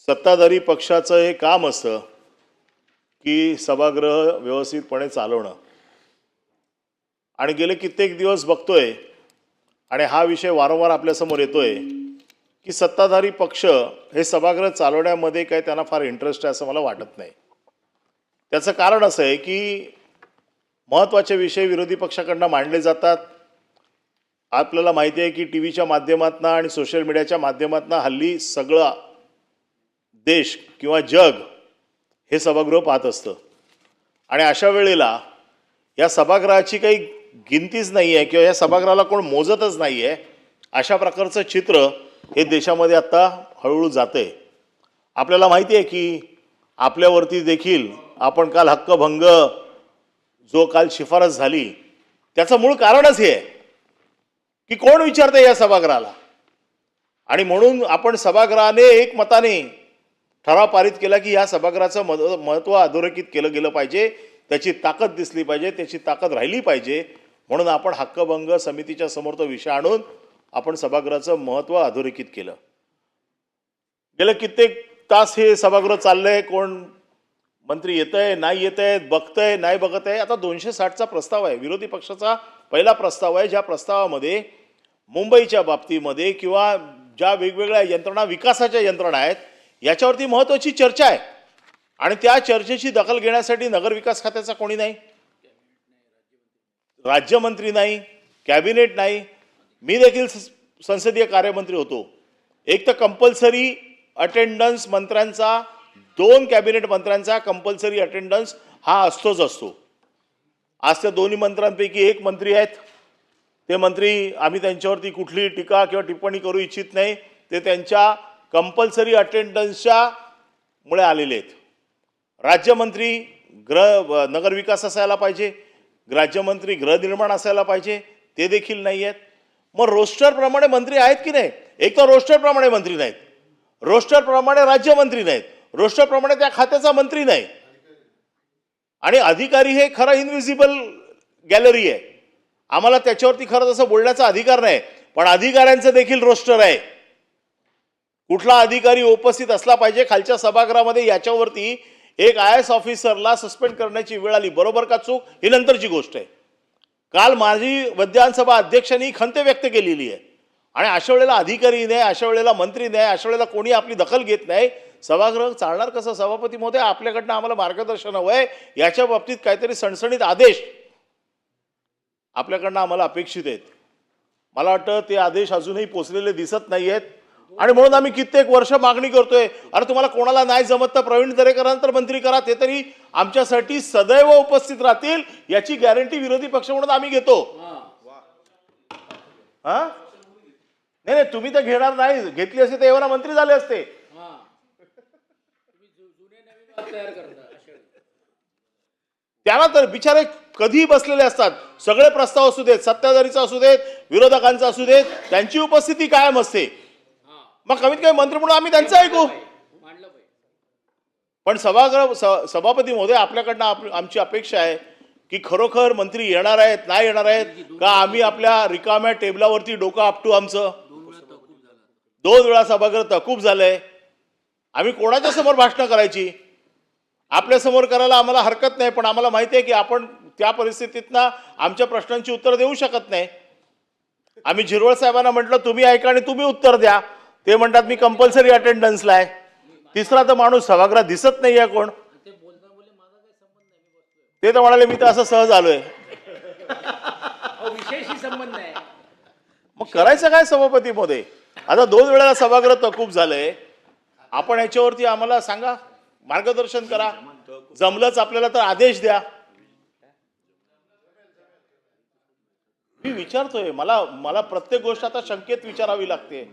सत्ताधारी पक्षाचं हे काम असतं की सभागृह व्यवस्थितपणे चालवणं. आणि गेले कित्येक दिवस बघतोय आणि हा विषय वारंवार आपल्यासमोर येतोय की सत्ताधारी पक्ष हे सभागृह चालवण्यामध्ये काही त्यांना फार इंटरेस्ट आहे असं मला वाटत नाही. त्याचं कारण असं आहे की महत्त्वाचे विषय विरोधी पक्षाकडनं मांडले जातात. आपल्याला माहिती आहे की टीव्हीच्या माध्यमातून आणि सोशल मीडियाच्या माध्यमातून हल्ली सगळा देश किंवा जग हे सभागृह पाहत असतं. आणि अशा वेळेला या सभागृहाची काही गिनतीच नाही आहे किंवा या सभागृहाला कोण मोजतच नाही आहे, अशा प्रकारचं चित्र हे देशामध्ये आत्ता हळूहळू जातंय. आपल्याला माहिती आहे की आपल्यावरती देखील आपण काल हक्कभंग जो काल शिफारस झाली त्याचं मूळ कारणच हे आहे की कोण विचारतंय या सभागृहाला. आणि म्हणून आपण सभागृहाने एक मताने ठराव पारित केला की या सभागृहाचं महत्त्व अधोरेखित केलं गेलं पाहिजे, त्याची ताकद दिसली पाहिजे, त्याची ताकद राहिली पाहिजे. म्हणून आपण हक्कभंग समितीच्या समोर तो विषय आणून आपण सभागृहाचं महत्त्व अधोरेखित केलं. गेले कित्येक तास हे सभागृह चाललंय, कोण मंत्री येतंय नाही येतंय, बघतंय नाही बघत आहे. आता 260चा प्रस्ताव आहे, विरोधी पक्षाचा पहिला प्रस्ताव आहे, ज्या प्रस्तावामध्ये मुंबईच्या बाबतीमध्ये किंवा ज्या वेगवेगळ्या यंत्रणा विकासाच्या यंत्रणा आहेत याच्यावरती महत्त्वाची चर्चा आहे. आणि त्या चर्चेची दखल घेण्यासाठी नगरविकास खात्याचा कोणी नाही, राज्यमंत्री नाही, कॅबिनेट नाही. मी देखील संसदीय कार्यमंत्री होतो. एक तर कंपल्सरी अटेंडन्स मंत्र्यांचा, 2 कॅबिनेट मंत्र्यांचा कंपल्सरी अटेंडन्स हा असतोच असतो. आज त्या दोन्ही मंत्र्यांपैकी एक मंत्री आहेत, ते मंत्री आम्ही त्यांच्यावरती कुठलीही टीका किंवा टिप्पणी करू इच्छित नाही, ते त्यांच्या कंपल्सरी अटेंडन्सच्या मुळे आलेले आहेत. राज्यमंत्री नगरविकास असायला पाहिजे, राज्यमंत्री गृहनिर्माण असायला पाहिजे, ते देखील नाही आहेत. मग रोस्टरप्रमाणे मंत्री आहेत की नाही? एक तर रोस्टरप्रमाणे मंत्री नाहीत, रोस्टरप्रमाणे राज्यमंत्री नाहीत, रोस्टरप्रमाणे त्या खात्याचा मंत्री नाही. आणि अधिकारी हे खरं इनव्हिजिबल गॅलरी आहे, आम्हाला त्याच्यावरती खरं तसं बोलण्याचा अधिकार नाही. पण अधिकाऱ्यांचं देखील रोस्टर आहे. कुठला अधिकारी उपस्थित असला पाहिजे खालच्या सभागृहामध्ये, याच्यावरती एक IAS ऑफिसरला सस्पेंड करण्याची वेळ आली. बरोबर का चूक ही नंतरची गोष्ट आहे. काल माझी विधानसभा अध्यक्षांनी खंत व्यक्त केलेली आहे. आणि अशा वेळेला अधिकारी नाही, अशा वेळेला मंत्री नाही, अशा वेळेला कोणी आपली दखल घेत नाही. सभागृह चालणार कसं? सभापती महोदय, आपल्याकडनं आम्हाला मार्गदर्शन हवं आहे. याच्या बाबतीत काहीतरी सणसणीत आदेश आपल्याकडनं आम्हाला अपेक्षित आहेत. मला वाटतं ते आदेश अजूनही पोचलेले दिसत नाही आहेत. आणि म्हणून आम्ही कित्येक वर्ष मागणी करतोय, अरे तुम्हाला कोणाला नाही जमत तर प्रवीण दरेकरांतर मंत्री करा, ते तरी आमच्यासाठी सदैव उपस्थित राहतील याची गॅरंटी विरोधी पक्ष म्हणून आम्ही घेतो. हा नाही नाही, तुम्ही तर घेणार नाही, घेतली असते तर एवढा मंत्री झाले असते. त्याला तर बिचारे कधी बसलेले असतात. सगळे प्रस्ताव असू देत, सत्ताधारीचा असू देत, विरोधकांचा असू देत, त्यांची उपस्थिती कायम असते. मग कमीत कमी मंत्री म्हणून आम्ही त्यांचं ऐकू. पण सभापती महोदय, आपल्याकडनं आमची अपेक्षा आहे की खरोखर मंत्री येणार आहेत नाही येणार आहेत का आम्ही आपल्या रिकाम्या टेबलावरती डोकं आपटू. आमचं 2 वेळा सभागृह तहकूब झालंय. आम्ही कोणाच्या समोर भाषणं करायची? आपल्या समोर करायला आम्हाला हरकत नाही, पण आम्हाला माहिती आहे की आपण त्या परिस्थितीतनं आमच्या प्रश्नांची उत्तर देऊ शकत नाही. आम्ही झिरवळ साहेबांना म्हटलं तुम्ही ऐका आणि तुम्ही उत्तर द्या, ते म्हणतात मी कंपल्सरी अटेंडन्सला आहे. तिसरा तर माणूस सभागृहात दिसत नाही आहे कोण, ते तर म्हणाले मी तर असं सहज आलोय. मग करायचं काय सभापती मध्ये? आता 2 वेळेला सभागृह तहकूब झालंय. आपण याच्यावरती आम्हाला सांगा, मार्गदर्शन करा, जमलंच आपल्याला तर आदेश द्या. मी विचारतोय, मला प्रत्येक गोष्ट आता शंकेत विचारावी लागते.